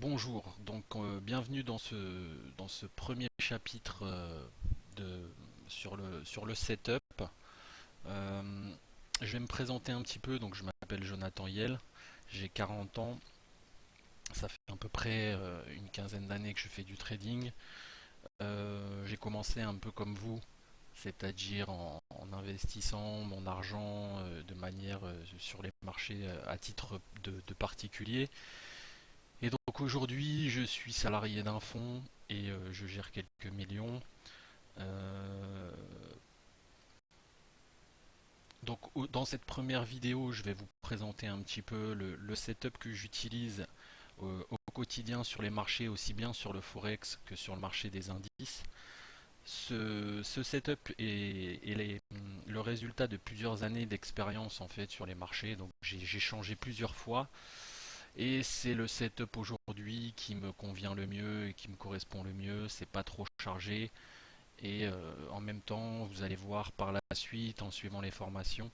Bonjour, bienvenue dans ce premier chapitre de, sur le setup. Euh, je vais me présenter un petit peu, donc je m'appelle Jonathan Yel, j'ai 40 ans, ça fait à peu près une quinzaine d'années que je fais du trading. J'ai commencé un peu comme vous, c'est-à-dire en investissant mon argent de manière sur les marchés à titre de particulier. Et donc aujourd'hui, je suis salarié d'un fonds et je gère quelques millions. Euh, dans cette première vidéo, je vais vous présenter un petit peu le setup que j'utilise au quotidien sur les marchés, aussi bien sur le forex que sur le marché des indices. Ce setup est le résultat de plusieurs années d'expérience en fait sur les marchés. Donc j'ai changé plusieurs fois. Et c'est le setup aujourd'hui qui me convient le mieux et qui me correspond le mieux. C'est pas trop chargé. Et en même temps, vous allez voir par la suite, en suivant les formations,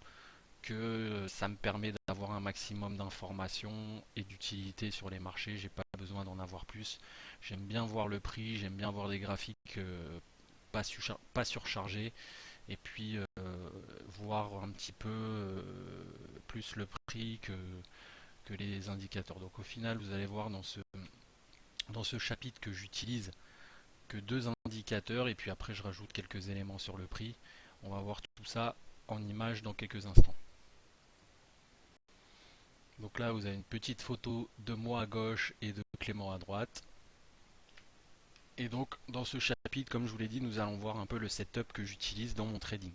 que ça me permet d'avoir un maximum d'informations et d'utilité sur les marchés. J'ai pas besoin d'en avoir plus. J'aime bien voir le prix, j'aime bien voir des graphiques pas surchargés. Et puis voir un petit peu plus le prix que les indicateurs. Donc au final, vous allez voir dans ce chapitre que j'utilise que deux indicateurs et puis après je rajoute quelques éléments sur le prix. On va voir tout ça en image dans quelques instants. Donc là, vous avez une petite photo de moi à gauche et de Clément à droite. Et donc dans ce chapitre, comme je vous l'ai dit, nous allons voir un peu le setup que j'utilise dans mon trading.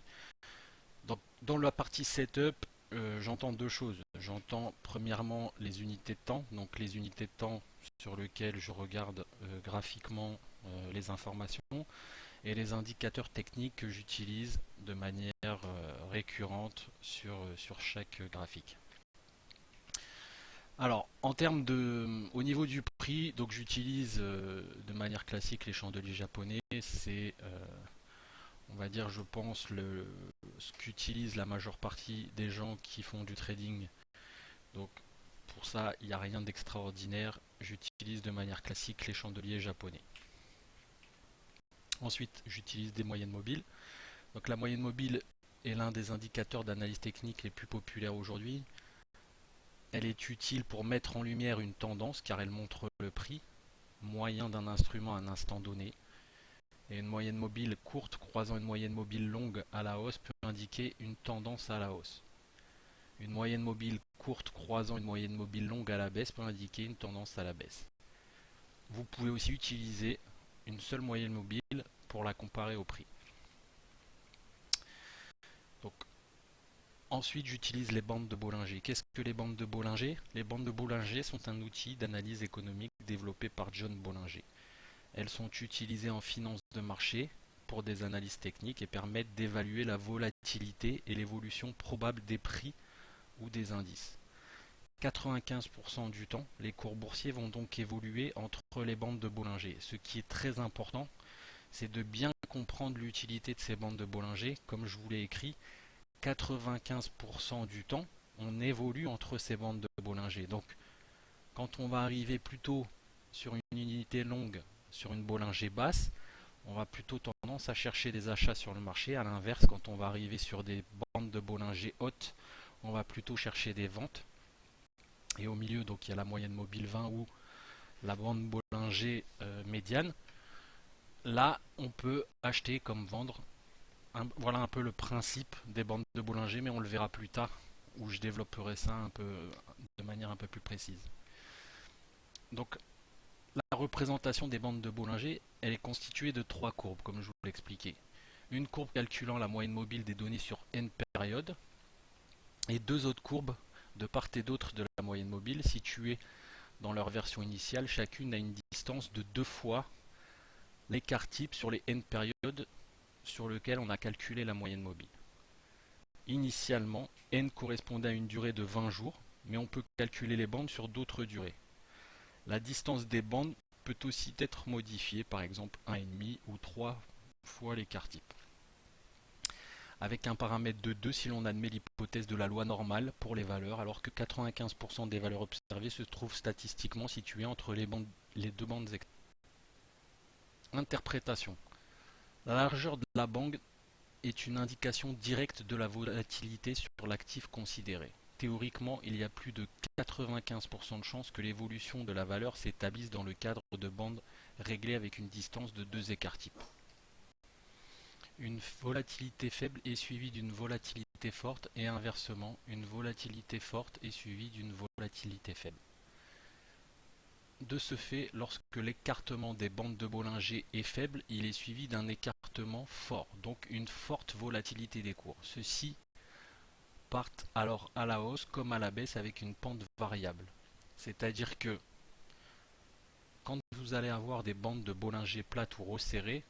Dans la partie setup, j'entends deux choses. J'entends premièrement les unités de temps, donc les unités de temps sur lesquelles je regarde graphiquement les informations et les indicateurs techniques que j'utilise de manière récurrente sur chaque graphique. Alors, au niveau du prix, donc j'utilise de manière classique les chandeliers japonais. C'est on va dire, je pense, ce qu'utilise la majeure partie des gens qui font du trading. Donc, pour ça, il n'y a rien d'extraordinaire. J'utilise de manière classique les chandeliers japonais. Ensuite, j'utilise des moyennes mobiles. Donc, la moyenne mobile est l'un des indicateurs d'analyse technique les plus populaires aujourd'hui. Elle est utile pour mettre en lumière une tendance car elle montre le prix moyen d'un instrument à un instant donné. Et une moyenne mobile courte croisant une moyenne mobile longue à la hausse peut indiquer une tendance à la hausse. Une moyenne mobile courte croisant une moyenne mobile longue à la baisse peut indiquer une tendance à la baisse. Vous pouvez aussi utiliser une seule moyenne mobile pour la comparer au prix. Donc, ensuite, j'utilise les bandes de Bollinger. Qu'est-ce que les bandes de Bollinger? Les bandes de Bollinger sont un outil d'analyse économique développé par John Bollinger. Elles sont utilisées en finance de marché pour des analyses techniques et permettent d'évaluer la volatilité et l'évolution probable des prix ou des indices. 95% du temps, les cours boursiers vont donc évoluer entre les bandes de Bollinger. Ce qui est très important, c'est de bien comprendre l'utilité de ces bandes de Bollinger. Comme je vous l'ai écrit, 95% du temps, on évolue entre ces bandes de Bollinger. Donc, quand on va arriver plutôt sur une unité longue, sur une Bollinger basse, on va plutôt tendance à chercher des achats sur le marché. À l'inverse, quand on va arriver sur des bandes de Bollinger hautes, on va plutôt chercher des ventes. Et au milieu, donc il y a la moyenne mobile 20 ou la bande Bollinger médiane. Là, on peut acheter comme vendre. Voilà un peu le principe des bandes de Bollinger, mais on le verra plus tard, où je développerai ça un peu de manière un peu plus précise. Donc, la représentation des bandes de Bollinger, elle est constituée de trois courbes, comme je vous l'ai expliqué. Une courbe calculant la moyenne mobile des données sur n périodes, et deux autres courbes de part et d'autre de la moyenne mobile, situées dans leur version initiale, chacune à une distance de deux fois l'écart type sur les n périodes sur lequel on a calculé la moyenne mobile. Initialement, n correspondait à une durée de 20 jours, mais on peut calculer les bandes sur d'autres durées. La distance des bandes peut aussi être modifiée, par exemple 1,5 ou 3 fois l'écart type. avec un paramètre de 2 si l'on admet l'hypothèse de la loi normale pour les valeurs, alors que 95% des valeurs observées se trouvent statistiquement situées entre les deux bandes. Interprétation. La largeur de la bande est une indication directe de la volatilité sur l'actif considéré. Théoriquement, il y a plus de 95% de chances que l'évolution de la valeur s'établisse dans le cadre de bandes réglées avec une distance de 2 écarts types. Une volatilité faible est suivie d'une volatilité forte et inversement, une volatilité forte est suivie d'une volatilité faible. De ce fait, lorsque l'écartement des bandes de Bollinger est faible, il est suivi d'un écartement fort, donc une forte volatilité des cours. Ceux-ci partent alors à la hausse comme à la baisse avec une pente variable. C'est-à-dire que quand vous allez avoir des bandes de Bollinger plates ou resserrées,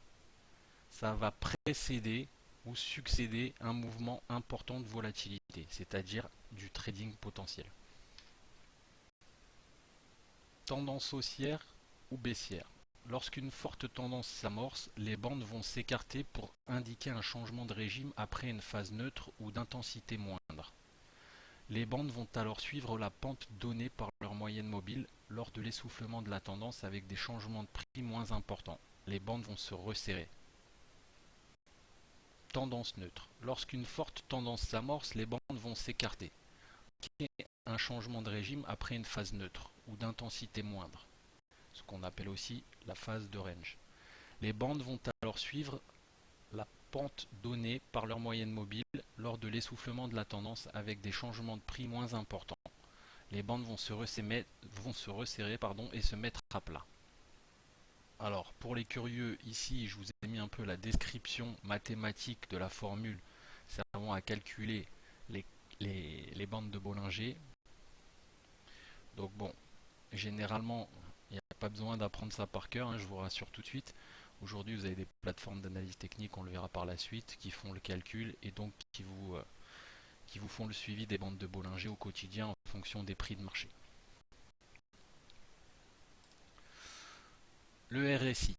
ça va précéder ou succéder un mouvement important de volatilité, c'est-à-dire du trading potentiel. Tendance haussière ou baissière. Lorsqu'une forte tendance s'amorce, les bandes vont s'écarter pour indiquer un changement de régime après une phase neutre ou d'intensité moindre. Les bandes vont alors suivre la pente donnée par leur moyenne mobile lors de l'essoufflement de la tendance avec des changements de prix moins importants. Les bandes vont se resserrer. Tendance neutre. Lorsqu'une forte tendance s'amorce, les bandes vont s'écarter. Un changement de régime après une phase neutre ou d'intensité moindre, ce qu'on appelle aussi la phase de range. Les bandes vont alors suivre la pente donnée par leur moyenne mobile lors de l'essoufflement de la tendance avec des changements de prix moins importants. Les bandes vont se resserrer, et se mettre à plat. Alors, pour les curieux, ici, je vous ai mis un peu la description mathématique de la formule servant à calculer les bandes de Bollinger. Donc bon, généralement, il n'y a pas besoin d'apprendre ça par cœur, je vous rassure tout de suite. Aujourd'hui, vous avez des plateformes d'analyse technique, on le verra par la suite, qui font le calcul et donc qui vous font le suivi des bandes de Bollinger au quotidien en fonction des prix de marché. Le RSI.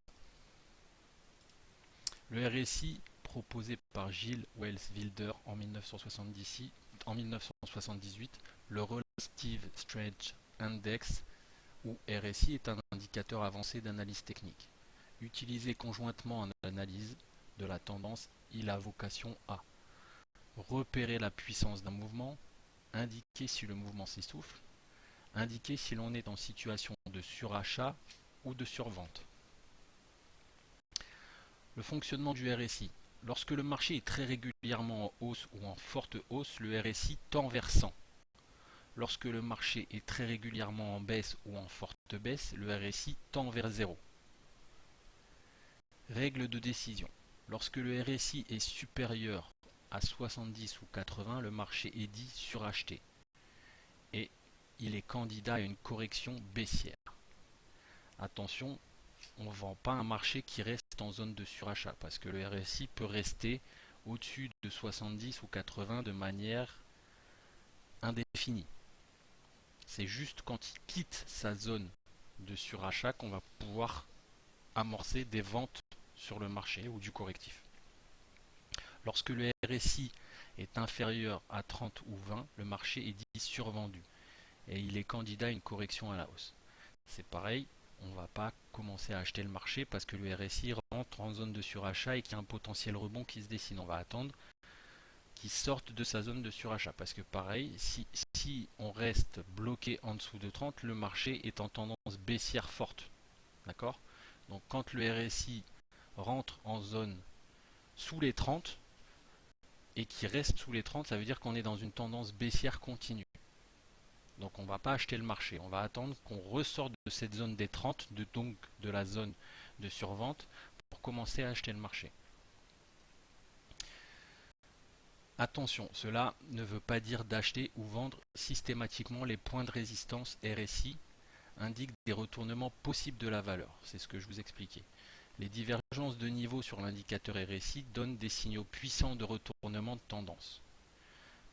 Le RSI, proposé par Gilles Wells-Wilder en 1978, le Relative Strength Index, ou RSI, est un indicateur avancé d'analyse technique. Utilisé conjointement en analyse de la tendance, il a vocation à repérer la puissance d'un mouvement, indiquer si le mouvement s'essouffle, indiquer si l'on est en situation de surachat ou de survente. Le fonctionnement du RSI. Lorsque le marché est très régulièrement en hausse ou en forte hausse, le RSI tend vers 100. Lorsque le marché est très régulièrement en baisse ou en forte baisse, le RSI tend vers 0. Règle de décision. Lorsque le RSI est supérieur à 70 ou 80, le marché est dit suracheté et il est candidat à une correction baissière. Attention, on ne vend pas un marché qui reste en zone de surachat parce que le RSI peut rester au-dessus de 70 ou 80 de manière indéfinie. C'est juste quand il quitte sa zone de surachat qu'on va pouvoir amorcer des ventes sur le marché ou du correctif. Lorsque le RSI est inférieur à 30 ou 20, le marché est dit survendu et il est candidat à une correction à la hausse. C'est pareil, on ne va pas commencer à acheter le marché parce que le RSI rentre en zone de surachat et qu'il y a un potentiel rebond qui se dessine. On va attendre qu'il sorte de sa zone de surachat parce que pareil, si on reste bloqué en dessous de 30, le marché est en tendance baissière forte. D'accord ? Donc quand le RSI rentre en zone sous les 30 et qui reste sous les 30, ça veut dire qu'on est dans une tendance baissière continue. Donc on ne va pas acheter le marché, on va attendre qu'on ressorte de cette zone des 30, donc de la zone de survente, pour commencer à acheter le marché. Attention, cela ne veut pas dire d'acheter ou vendre systématiquement. Les points de résistance RSI indiquent des retournements possibles de la valeur, c'est ce que je vous expliquais. Les divergences de niveau sur l'indicateur RSI donnent des signaux puissants de retournement de tendance.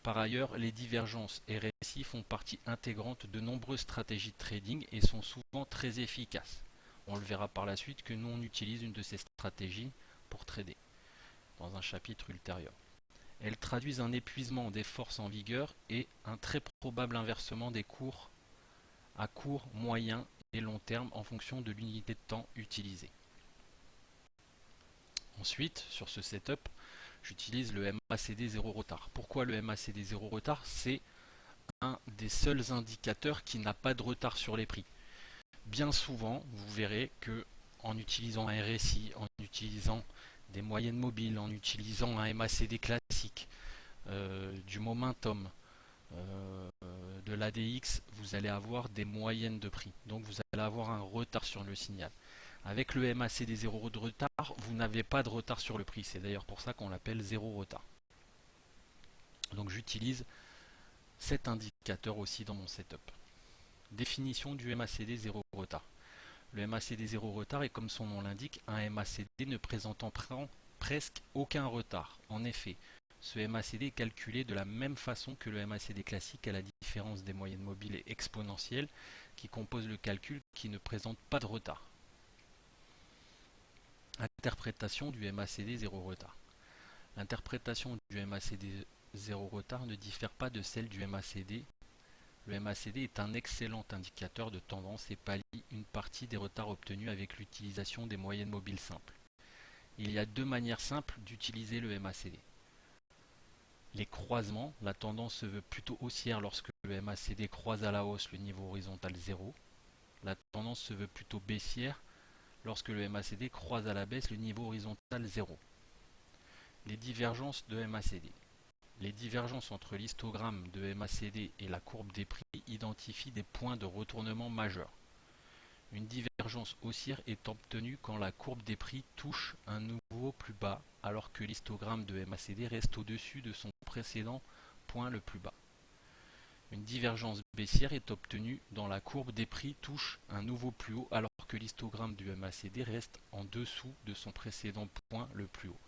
Par ailleurs, les divergences RSI font partie intégrante de nombreuses stratégies de trading et sont souvent très efficaces. On le verra par la suite que nous on utilise une de ces stratégies pour trader dans un chapitre ultérieur. Elles traduisent un épuisement des forces en vigueur et un très probable inversement des cours à court, moyen et long terme en fonction de l'unité de temps utilisée. Ensuite, sur ce setup, j'utilise le MACD 0 retard. Pourquoi le MACD 0 retard? C'est un des seuls indicateurs qui n'a pas de retard sur les prix. Bien souvent, vous verrez que en utilisant un RSI, en utilisant des moyennes mobiles, en utilisant un MACD classique, du momentum, de l'ADX, vous allez avoir des moyennes de prix. Donc vous allez avoir un retard sur le signal. Avec le MACD 0 de retard, vous n'avez pas de retard sur le prix. C'est d'ailleurs pour ça qu'on l'appelle 0 retard. Donc j'utilise cet indicateur aussi dans mon setup. Définition du MACD 0 retard. Le MACD 0 retard est, comme son nom l'indique, un MACD ne présentant presque aucun retard. En effet, ce MACD est calculé de la même façon que le MACD classique, à la différence des moyennes mobiles et exponentielles qui composent le calcul qui ne présentent pas de retard. Interprétation du MACD 0 retard. L'interprétation du MACD 0 retard ne diffère pas de celle du MACD. Le MACD est un excellent indicateur de tendance et pallie une partie des retards obtenus avec l'utilisation des moyennes mobiles simples. Il y a deux manières simples d'utiliser le MACD. Les croisements, la tendance se veut plutôt haussière lorsque le MACD croise à la hausse le niveau horizontal 0. La tendance se veut plutôt baissière lorsque le MACD croise à la baisse le niveau horizontal 0. Les divergences de MACD. Les divergences entre l'histogramme de MACD et la courbe des prix identifient des points de retournement majeurs. Une divergence haussière est obtenue quand la courbe des prix touche un nouveau plus bas, alors que l'histogramme de MACD reste au-dessus de son précédent point le plus bas. Une divergence baissière est obtenue quand la courbe des prix touche un nouveau plus haut, alors que l'histogramme du MACD reste en dessous de son précédent point le plus haut.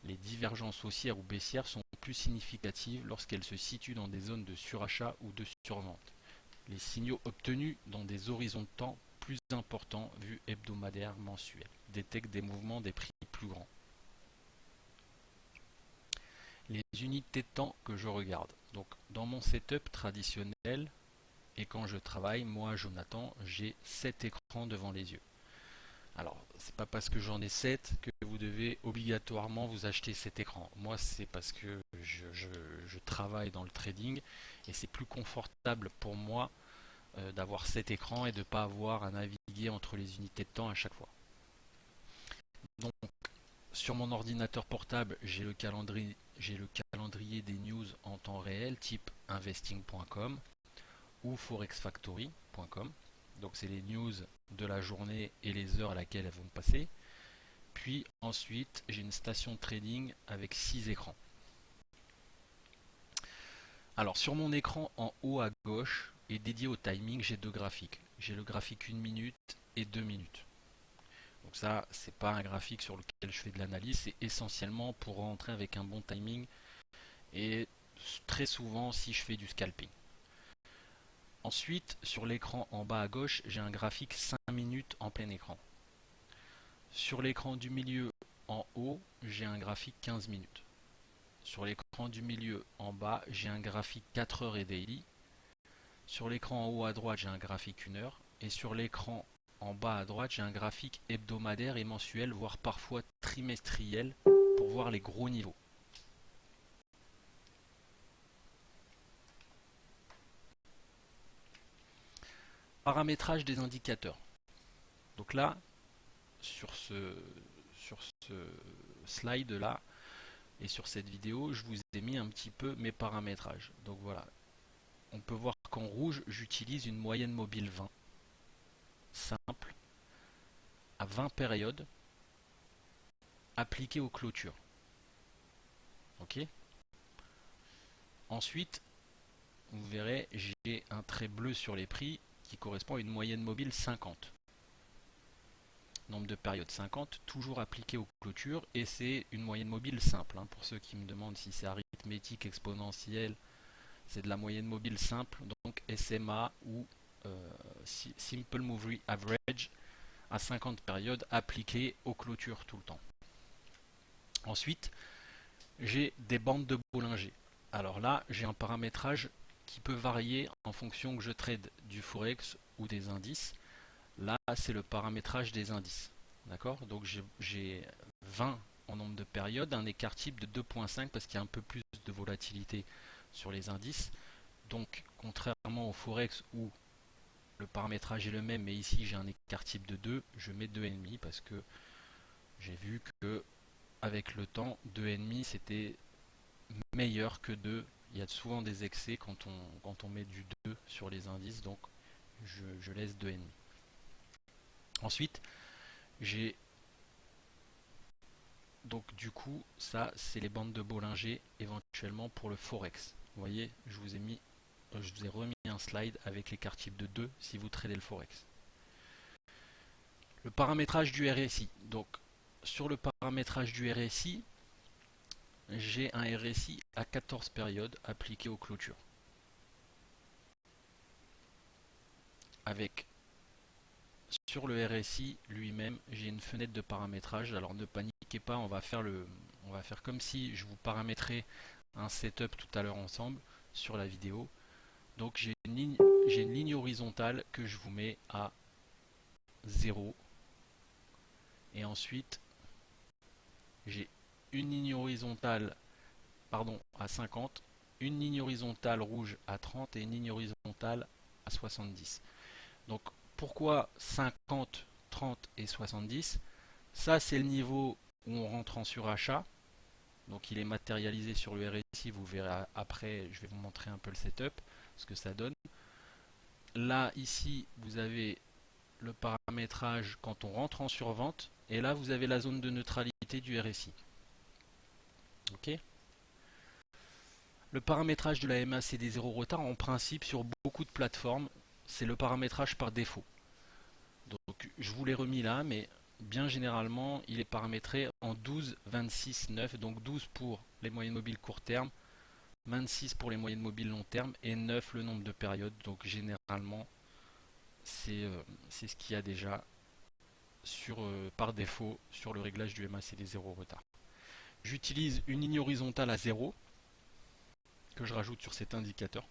Les divergences haussières ou baissières sont plus significatives lorsqu'elles se situent dans des zones de surachat ou de survente. Les signaux obtenus dans des horizons de temps plus importants, vus hebdomadaires, mensuels, détectent des mouvements des prix plus grands. Les unités de temps que je regarde. Donc, dans mon setup traditionnel, et quand je travaille, moi, Jonathan, j'ai 7 écrans devant les yeux. Alors, c'est pas parce que j'en ai 7 que vous devez obligatoirement vous acheter cet écran. Moi, c'est parce que je travaille dans le trading et c'est plus confortable pour moi d'avoir cet écran et de ne pas avoir à naviguer entre les unités de temps à chaque fois. Donc, sur mon ordinateur portable, j'ai le calendrier des news en temps réel type investing.com ou forexfactory.com. Donc c'est les news de la journée et les heures à laquelle elles vont passer. Puis ensuite, j'ai une station de trading avec 6 écrans. Alors sur mon écran en haut à gauche et dédié au timing, j'ai deux graphiques. J'ai le graphique 1 minute et 2 minutes. Donc ça, c'est pas un graphique sur lequel je fais de l'analyse, c'est essentiellement pour rentrer avec un bon timing et très souvent si je fais du scalping. Ensuite, sur l'écran en bas à gauche, j'ai un graphique 5 minutes en plein écran. Sur l'écran du milieu en haut, j'ai un graphique 15 minutes. Sur l'écran du milieu en bas, j'ai un graphique 4 heures et daily. Sur l'écran en haut à droite, j'ai un graphique 1 heure. Et sur l'écran en bas à droite, j'ai un graphique hebdomadaire et mensuel, voire parfois trimestriel, pour voir les gros niveaux. Paramétrage des indicateurs. Donc là, sur ce slide là et sur cette vidéo, je vous ai mis un petit peu mes paramétrages. Donc voilà, on peut voir qu'en rouge, j'utilise une moyenne mobile 20, simple, à 20 périodes, appliquée aux clôtures. Ok. Ensuite, vous verrez, j'ai un trait bleu sur les prix qui correspond à une moyenne mobile 50. Nombre de périodes 50, toujours appliqué aux clôtures, et c'est une moyenne mobile simple. Pour ceux qui me demandent si c'est arithmétique, exponentielle, c'est de la moyenne mobile simple, donc SMA ou Simple Moving Average à 50 périodes appliquées aux clôtures tout le temps. Ensuite, j'ai des bandes de Bollinger. Alors là, j'ai un paramétrage qui peut varier en fonction que je trade du Forex ou des indices. Là, c'est le paramétrage des indices. D'accord? Donc j'ai 20 en nombre de périodes, un écart type de 2.5 parce qu'il y a un peu plus de volatilité sur les indices. Donc, contrairement au Forex où le paramétrage est le même, mais ici j'ai un écart type de 2, je mets 2,5 parce que j'ai vu que avec le temps, 2,5 c'était meilleur que 2. Il y a souvent des excès quand on met du 2 sur les indices, donc je laisse 2,5. Ensuite, j'ai donc du coup, ça c'est les bandes de Bollinger éventuellement pour le Forex. Vous voyez, je vous ai remis un slide avec l'écart type de 2 si vous tradez le Forex. Le paramétrage du RSI. Donc sur le paramétrage du RSI, j'ai un RSI à 14 périodes appliqué aux clôtures. Avec sur le RSI lui-même, j'ai une fenêtre de paramétrage. Alors ne paniquez pas, on va faire comme si je vous paramétrais un setup tout à l'heure ensemble sur la vidéo. Donc j'ai une ligne horizontale que je vous mets à 0. Et ensuite, j'ai une ligne horizontale à 50, une ligne horizontale rouge à 30 et une ligne horizontale à 70. Donc pourquoi 50, 30 et 70? Ça c'est le niveau où on rentre en surachat. Donc il est matérialisé sur le RSI, vous verrez après, je vais vous montrer un peu le setup, ce que ça donne. Là ici vous avez le paramétrage quand on rentre en survente, et là vous avez la zone de neutralité du RSI. Ok. Le paramétrage de la MACD 0 retard, en principe sur beaucoup de plateformes, c'est le paramétrage par défaut. Donc je vous l'ai remis là, mais bien généralement, il est paramétré en 12, 26, 9. Donc 12 pour les moyennes mobiles court terme, 26 pour les moyennes mobiles long terme et 9 le nombre de périodes. Donc généralement, c'est ce qu'il y a déjà par défaut sur le réglage du MACD 0 retard. J'utilise une ligne horizontale à 0 que je rajoute sur cet indicateur.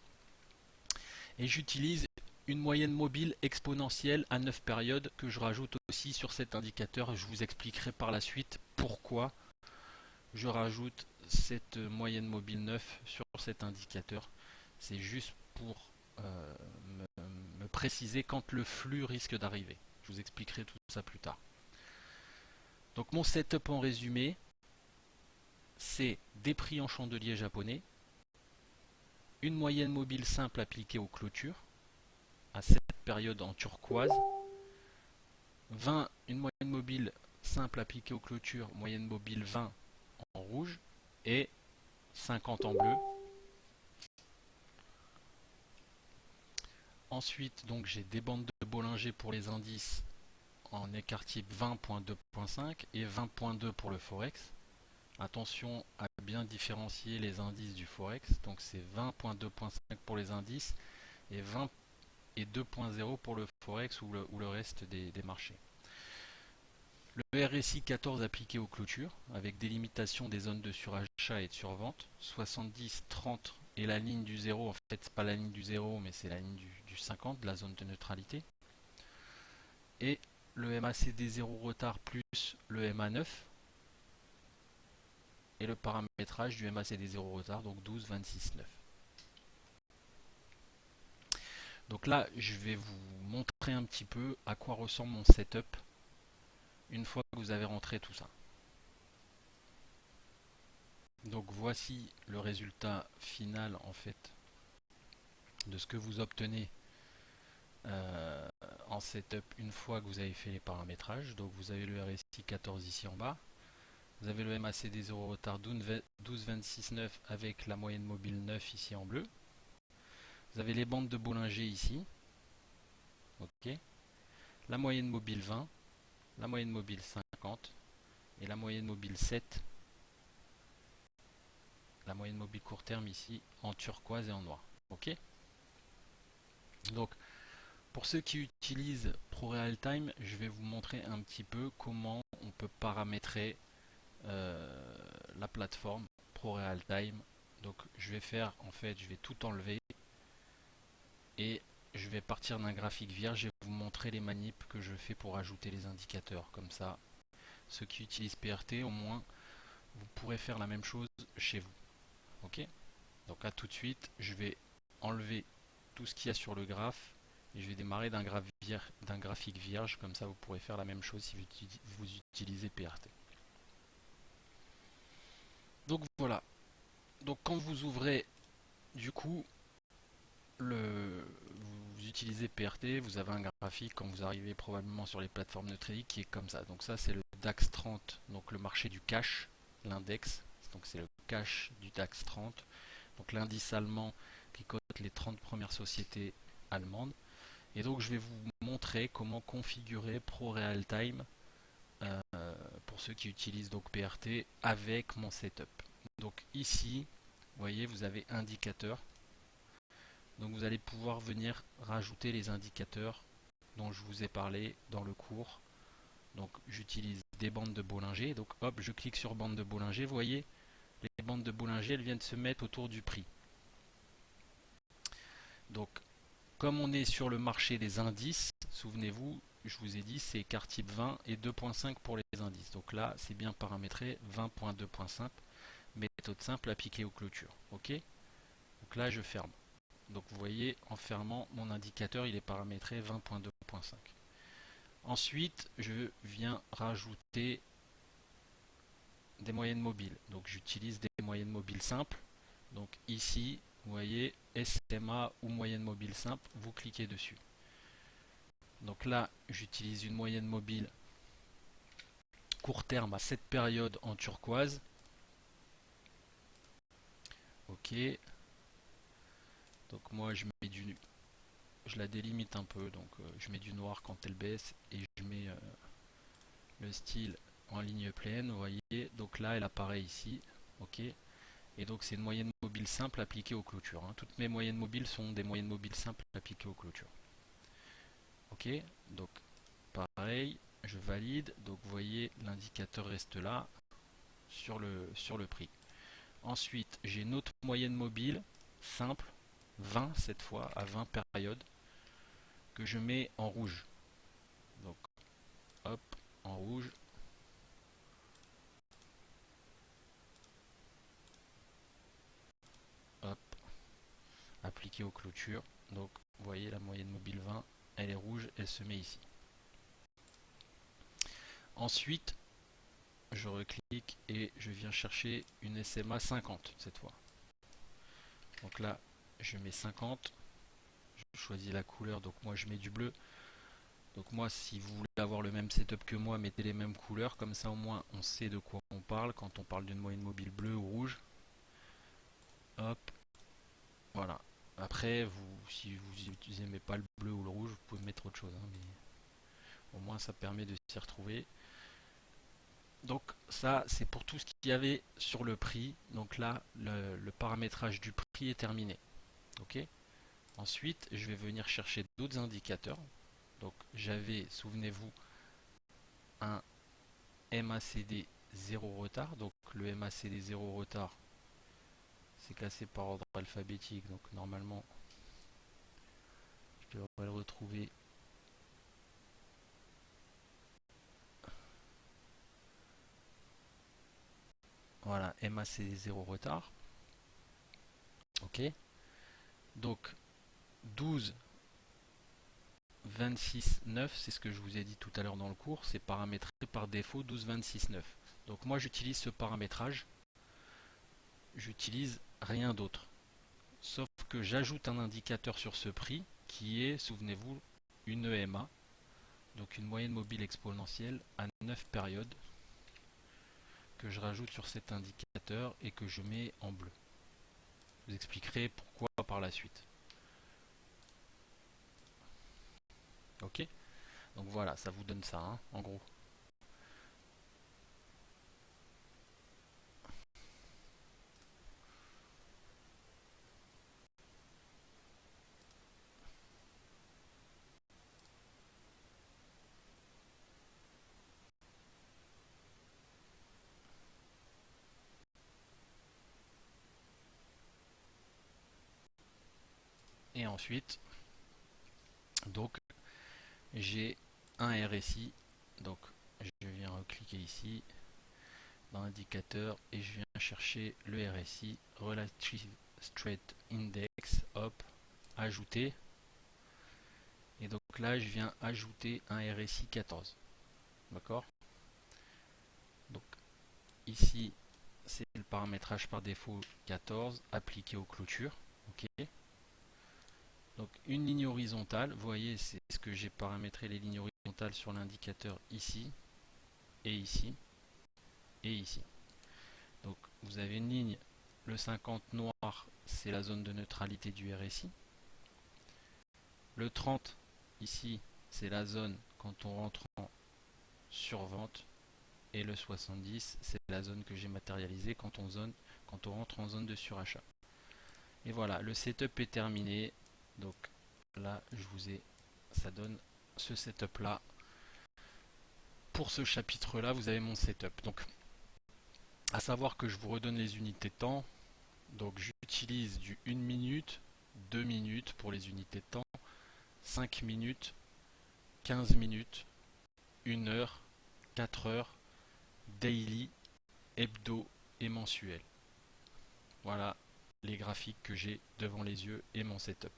Et j'utilise une moyenne mobile exponentielle à 9 périodes que je rajoute aussi sur cet indicateur. Je vous expliquerai par la suite pourquoi je rajoute cette moyenne mobile 9 sur cet indicateur. C'est juste pour me préciser quand le flux risque d'arriver. Je vous expliquerai tout ça plus tard. Donc mon setup en résumé, c'est des prix en chandelier japonais, une moyenne mobile simple appliquée aux clôtures, à cette période en turquoise, 20, une moyenne mobile simple appliquée aux clôtures, moyenne mobile 20 en rouge, et 50 en bleu. Ensuite, donc j'ai des bandes de Bollinger pour les indices en écart type 20.2.5 et 20.2 pour le Forex. Attention à bien différencier les indices du Forex. Donc c'est 20.2.5 pour les indices et 20 et 2.0 pour le Forex ou le reste des marchés. Le RSI 14 appliqué aux clôtures avec délimitation des zones de surachat et de survente. 70, 30 et la ligne du 0. En fait, c'est pas la ligne du 0, mais c'est la ligne du 50, de la zone de neutralité. Et le MACD 0 retard plus le MA9. Et le paramétrage du MACD 0 retard, donc 12, 26, 9. Donc là, je vais vous montrer un petit peu à quoi ressemble mon setup une fois que vous avez rentré tout ça. Donc voici le résultat final en fait de ce que vous obtenez en setup une fois que vous avez fait les paramétrages. Donc vous avez le RSI 14 ici en bas. Vous avez le MACD 0 retard 12, 26, 9 avec la moyenne mobile 9 ici en bleu. Vous avez les bandes de Bollinger ici. Ok. La moyenne mobile 20, la moyenne mobile 50 et la moyenne mobile 7. La moyenne mobile court terme ici en turquoise et en noir. Ok. Donc pour ceux qui utilisent ProRealTime, je vais vous montrer un petit peu comment on peut paramétrer la plateforme ProRealTime. Donc je vais faire, en fait, je vais tout enlever et je vais partir d'un graphique vierge et vous montrer les manips que je fais pour ajouter les indicateurs. Comme ça, ceux qui utilisent PRT, au moins, vous pourrez faire la même chose chez vous. Ok? Donc à tout de suite, je vais enlever tout ce qu'il y a sur le graphe et je vais démarrer d'un graphique vierge. Comme ça, vous pourrez faire la même chose si vous utilisez PRT. Donc voilà. Donc quand vous ouvrez, du coup, vous utilisez PRT, vous avez un graphique quand vous arrivez probablement sur les plateformes de trading qui est comme ça. Donc ça c'est le DAX 30, donc le marché du cash, l'index. Donc c'est le cash du DAX 30. Donc l'indice allemand qui cote les 30 premières sociétés allemandes. Et donc je vais vous montrer comment configurer ProRealTime pour ceux qui utilisent donc PRT avec mon setup. Donc ici, vous voyez, vous avez indicateur. Donc vous allez pouvoir venir rajouter les indicateurs dont je vous ai parlé dans le cours. Donc j'utilise des bandes de Bollinger. Donc hop, je clique sur bande de Bollinger. Vous voyez, les bandes de Bollinger, elles viennent se mettre autour du prix. Donc comme on est sur le marché des indices, souvenez-vous, je vous ai dit c'est écart type 20 et 2.5 pour les indices. Donc là, c'est bien paramétré 20.2.5, méthode simple appliquée aux clôtures. Ok. Donc là, je ferme. Donc vous voyez, en fermant, mon indicateur il est paramétré 20.2.5. Ensuite, je viens rajouter des moyennes mobiles. Donc j'utilise des moyennes mobiles simples. Donc ici, vous voyez, SMA ou moyenne mobile simple, vous cliquez dessus. Donc là, j'utilise une moyenne mobile court terme à cette période en turquoise. Ok. Donc moi, je la délimite un peu. Donc je mets du noir quand elle baisse et je mets le style en ligne pleine. Vous voyez. Donc là, elle apparaît ici. Ok. Et donc c'est une moyenne mobile simple appliquée aux clôtures. Hein. Toutes mes moyennes mobiles sont des moyennes mobiles simples appliquées aux clôtures. Ok. Donc pareil, je valide. Donc vous voyez, l'indicateur reste là sur le prix. Ensuite, j'ai une autre moyenne mobile simple, 20 cette fois, à 20 périodes, que je mets en rouge. Donc, hop, en rouge. Hop, appliqué aux clôtures. Donc, vous voyez la moyenne mobile 20, elle est rouge, elle se met ici. Ensuite, je reclique et je viens chercher une SMA 50 cette fois. Donc là, je mets 50. Je choisis la couleur, donc moi je mets du bleu. Donc moi, si vous voulez avoir le même setup que moi, mettez les mêmes couleurs, comme ça au moins on sait de quoi on parle quand on parle d'une moyenne mobile bleue ou rouge. Hop, voilà. Après, si vous n'aimez pas le bleu ou le rouge, vous pouvez mettre autre chose, hein, mais au moins ça permet de s'y retrouver. Donc ça, c'est pour tout ce qu'il y avait sur le prix. Donc là, le paramétrage du prix est terminé. Ok. Ensuite, je vais venir chercher d'autres indicateurs. Donc j'avais, souvenez-vous, un MACD 0 retard. Donc le MACD 0 retard, c'est classé par ordre alphabétique. Donc normalement, je devrais le retrouver. Voilà, MACD 0 retard. Ok. Donc 12, 26, 9, c'est ce que je vous ai dit tout à l'heure dans le cours. C'est paramétré par défaut 12, 26, 9. Donc moi j'utilise ce paramétrage. J'utilise rien d'autre. Sauf que j'ajoute un indicateur sur ce prix qui est, souvenez-vous, une EMA, donc une moyenne mobile exponentielle à 9 périodes que je rajoute sur cet indicateur et que je mets en bleu. Je vous expliquerai pourquoi par la suite. Ok. Donc voilà, ça vous donne ça, hein, en gros. Et ensuite, donc j'ai un RSI. Donc je viens recliquer ici dans l'indicateur et je viens chercher le RSI Relative Strength Index. Hop, ajouter. Et donc là, je viens ajouter un RSI 14. D'accord? Donc ici, c'est le paramétrage par défaut 14 appliqué aux clôtures. Ok. Donc une ligne horizontale, vous voyez, c'est ce que j'ai paramétré les lignes horizontales sur l'indicateur ici, et ici, et ici. Donc vous avez une ligne, le 50 noir, c'est la zone de neutralité du RSI. Le 30, ici, c'est la zone quand on rentre en survente. Et le 70, c'est la zone que j'ai matérialisée quand on rentre en zone de surachat. Et voilà, le setup est terminé. Donc là, ça donne ce setup là. Pour ce chapitre là, vous avez mon setup. Donc, à savoir que je vous redonne les unités de temps. Donc, j'utilise du 1 minute, 2 minutes pour les unités de temps, 5 minutes, 15 minutes, 1 heure, 4 heures, daily, hebdo et mensuel. Voilà les graphiques que j'ai devant les yeux et mon setup.